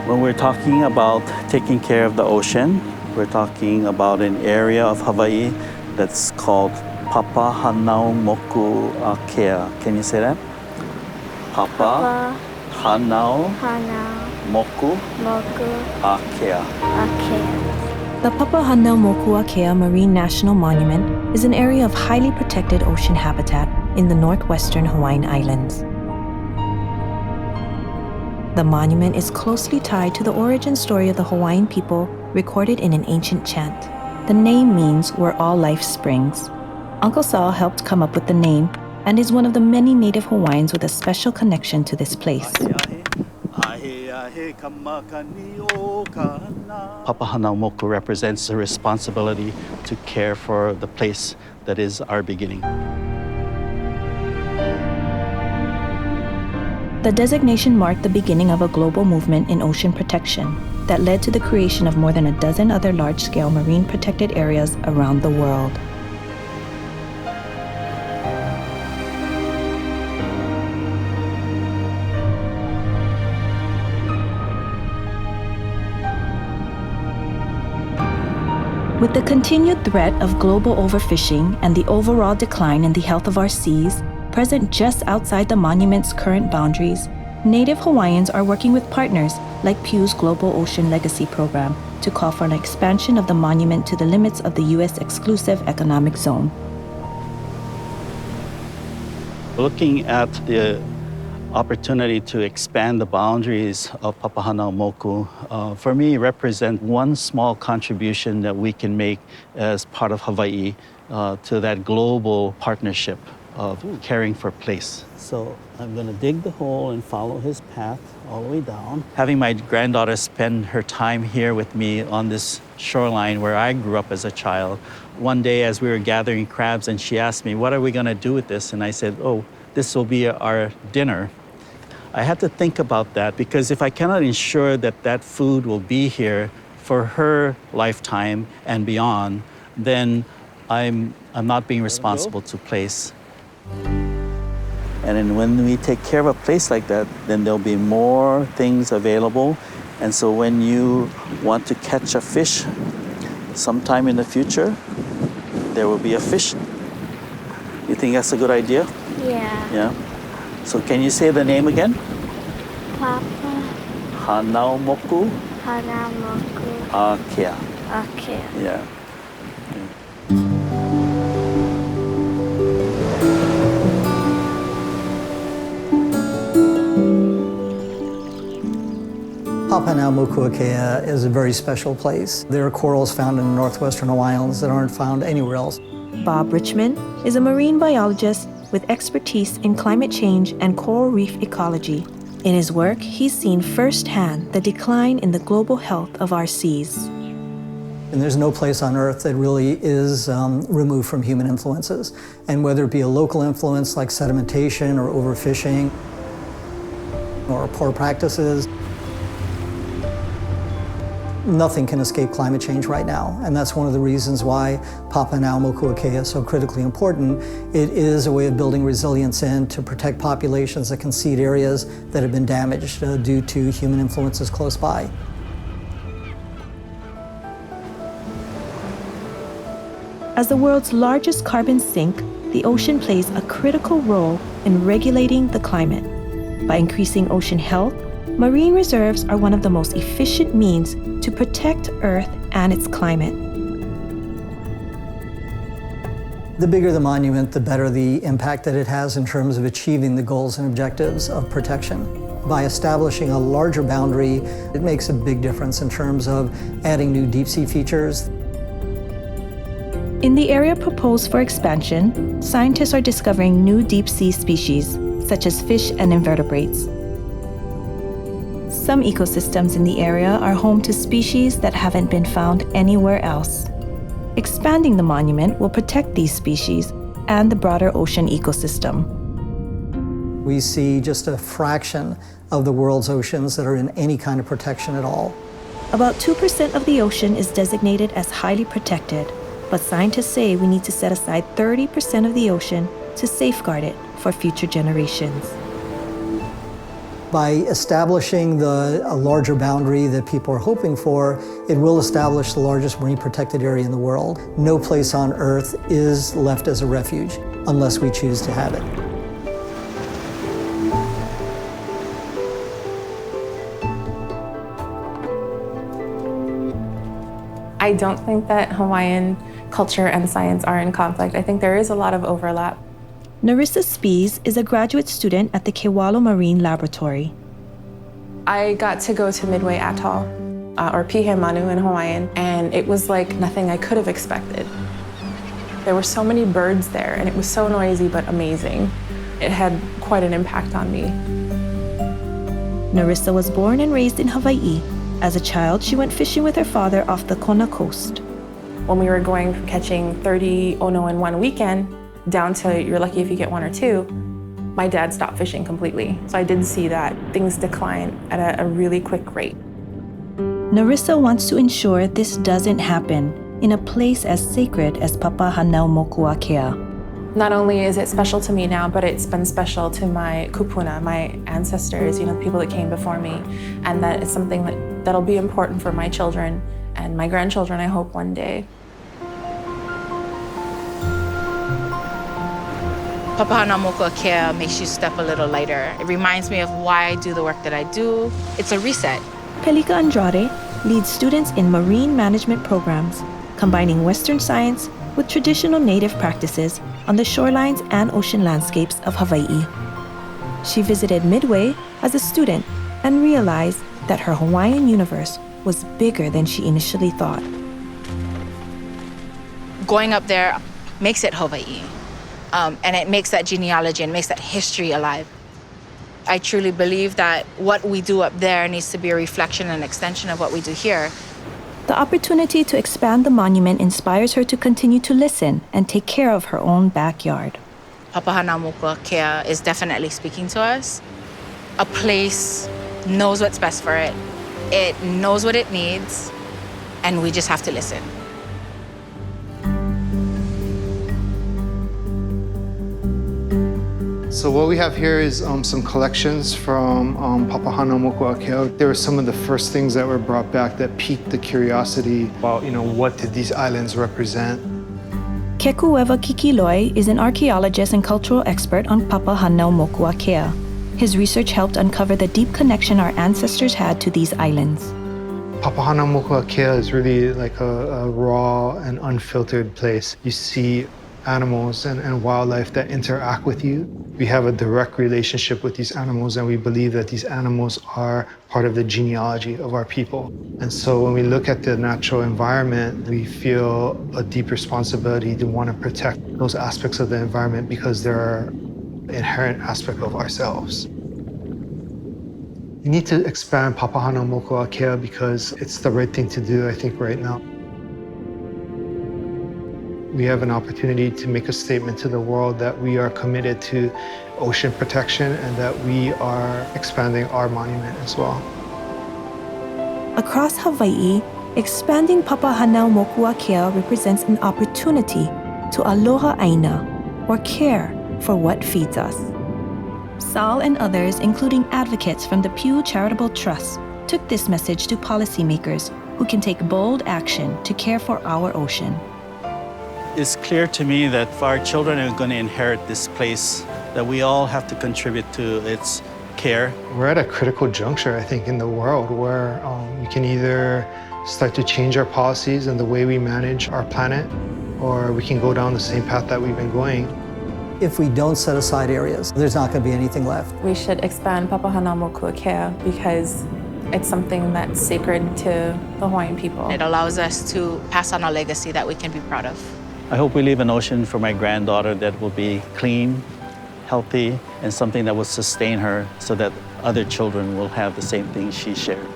When we're talking about taking care of the ocean, we're talking about an area of Hawaii that's called Papahānaumokuākea. Can you say that? Papahānaumokuākea. The Papahānaumokuākea Marine National Monument is an area of highly protected ocean habitat in the Northwestern Hawaiian Islands. The monument is closely tied to the origin story of the Hawaiian people recorded in an ancient chant. The name means where all life springs. Uncle Saul helped come up with the name and is one of the many native Hawaiians with a special connection to this place. Papahānaumoku represents the responsibility to care for the place that is our beginning. The designation marked the beginning of a global movement in ocean protection that led to the creation of more than a dozen other large-scale marine protected areas around the world. With the continued threat of global overfishing and the overall decline in the health of our seas, present just outside the monument's current boundaries, Native Hawaiians are working with partners like Pew's Global Ocean Legacy Program to call for an expansion of the monument to the limits of the U.S. exclusive economic zone. Looking at the opportunity to expand the boundaries of Papahānaumoku, for me, represent one small contribution that we can make as part of Hawaii to that global partnership of caring for place. So I'm going to dig the hole and follow his path all the way down. Having my granddaughter spend her time here with me on this shoreline where I grew up as a child, one day as we were gathering crabs and she asked me, what are we going to do with this? And I said, oh, this will be our dinner. I had to think about that because if I cannot ensure that that food will be here for her lifetime and beyond, then I'm not being responsible to place. And then when we take care of a place like that, then there'll be more things available. And so when you want to catch a fish sometime in the future, there will be a fish. You think that's a good idea? Yeah. Yeah. So can you say the name again? Papahānaumokuākea. Yeah. Papahānaumokuākea is a very special place. There are corals found in the Northwestern Hawaiian Islands that aren't found anywhere else. Bob Richmond is a marine biologist with expertise in climate change and coral reef ecology. In his work, he's seen firsthand the decline in the global health of our seas. And there's no place on Earth that really is removed from human influences. And whether it be a local influence like sedimentation or overfishing or poor practices, nothing can escape climate change right now, and that's one of the reasons why Papahānaumokuākea is so critically important. It is a way of building resilience in to protect populations that can seed areas that have been damaged due to human influences close by. As the world's largest carbon sink, the ocean plays a critical role in regulating the climate. By increasing ocean health, marine reserves are one of the most efficient means to protect Earth and its climate. The bigger the monument, the better the impact that it has in terms of achieving the goals and objectives of protection. By establishing a larger boundary, it makes a big difference in terms of adding new deep sea features. In the area proposed for expansion, scientists are discovering new deep sea species, such as fish and invertebrates. Some ecosystems in the area are home to species that haven't been found anywhere else. Expanding the monument will protect these species and the broader ocean ecosystem. We see just a fraction of the world's oceans that are in any kind of protection at all. About 2% of the ocean is designated as highly protected, but scientists say we need to set aside 30% of the ocean to safeguard it for future generations. By establishing a larger boundary that people are hoping for, it will establish the largest marine protected area in the world. No place on Earth is left as a refuge unless we choose to have it. I don't think that Hawaiian culture and science are in conflict. I think there is a lot of overlap. Narissa Spies is a graduate student at the Kewalo Marine Laboratory. I got to go to Midway Atoll, or Pihe-Manu in Hawaiian, and it was like nothing I could have expected. There were so many birds there, and it was so noisy but amazing. It had quite an impact on me. Narissa was born and raised in Hawaii. As a child, she went fishing with her father off the Kona coast. When we were going from catching 30 ono in one weekend down to you're lucky if you get one or two, my dad stopped fishing completely. So I did see that things decline at a really quick rate. Narissa wants to ensure this doesn't happen in a place as sacred as Papahānaumokuākea. Not only is it special to me now, but it's been special to my kupuna, my ancestors, the people that came before me. And that is something that'll be important for my children and my grandchildren, I hope, one day. Papahānaumokuākea makes you step a little lighter. It reminds me of why I do the work that I do. It's a reset. Pelika Andrade leads students in marine management programs, combining Western science with traditional native practices on the shorelines and ocean landscapes of Hawaii. She visited Midway as a student and realized that her Hawaiian universe was bigger than she initially thought. Going up there makes it Hawaii, and it makes that genealogy and makes that history alive. I truly believe that what we do up there needs to be a reflection and extension of what we do here. The opportunity to expand the monument inspires her to continue to listen and take care of her own backyard. Papahānaumokuākea is definitely speaking to us. A place knows what's best for it. It knows what it needs, and we just have to listen. So what we have here is some collections from Papahānaumokuākea. They were some of the first things that were brought back that piqued the curiosity about, what did these islands represent? Kekuewa Kikiloi is an archaeologist and cultural expert on Papahānaumokuākea. His research helped uncover the deep connection our ancestors had to these islands. Papahānaumokuākea is really like a raw and unfiltered place. You see animals and wildlife that interact with you. We have a direct relationship with these animals, and we believe that these animals are part of the genealogy of our people. And so when we look at the natural environment, we feel a deep responsibility to want to protect those aspects of the environment because they're an inherent aspect of ourselves. We need to expand Papahānaumokuākea because it's the right thing to do, I think, right now. We have an opportunity to make a statement to the world that we are committed to ocean protection and that we are expanding our monument as well. Across Hawaii, expanding Papahānaumokuākea represents an opportunity to aloha aina, or care for what feeds us. Sal and others, including advocates from the Pew Charitable Trust, took this message to policymakers who can take bold action to care for our ocean. It's clear to me that if our children are going to inherit this place, that we all have to contribute to its care. We're at a critical juncture, I think, in the world where we can either start to change our policies and the way we manage our planet, or we can go down the same path that we've been going. If we don't set aside areas, there's not going to be anything left. We should expand Papahānaumokuākea because it's something that's sacred to the Hawaiian people. It allows us to pass on a legacy that we can be proud of. I hope we leave an ocean for my granddaughter that will be clean, healthy, and something that will sustain her so that other children will have the same things she shared.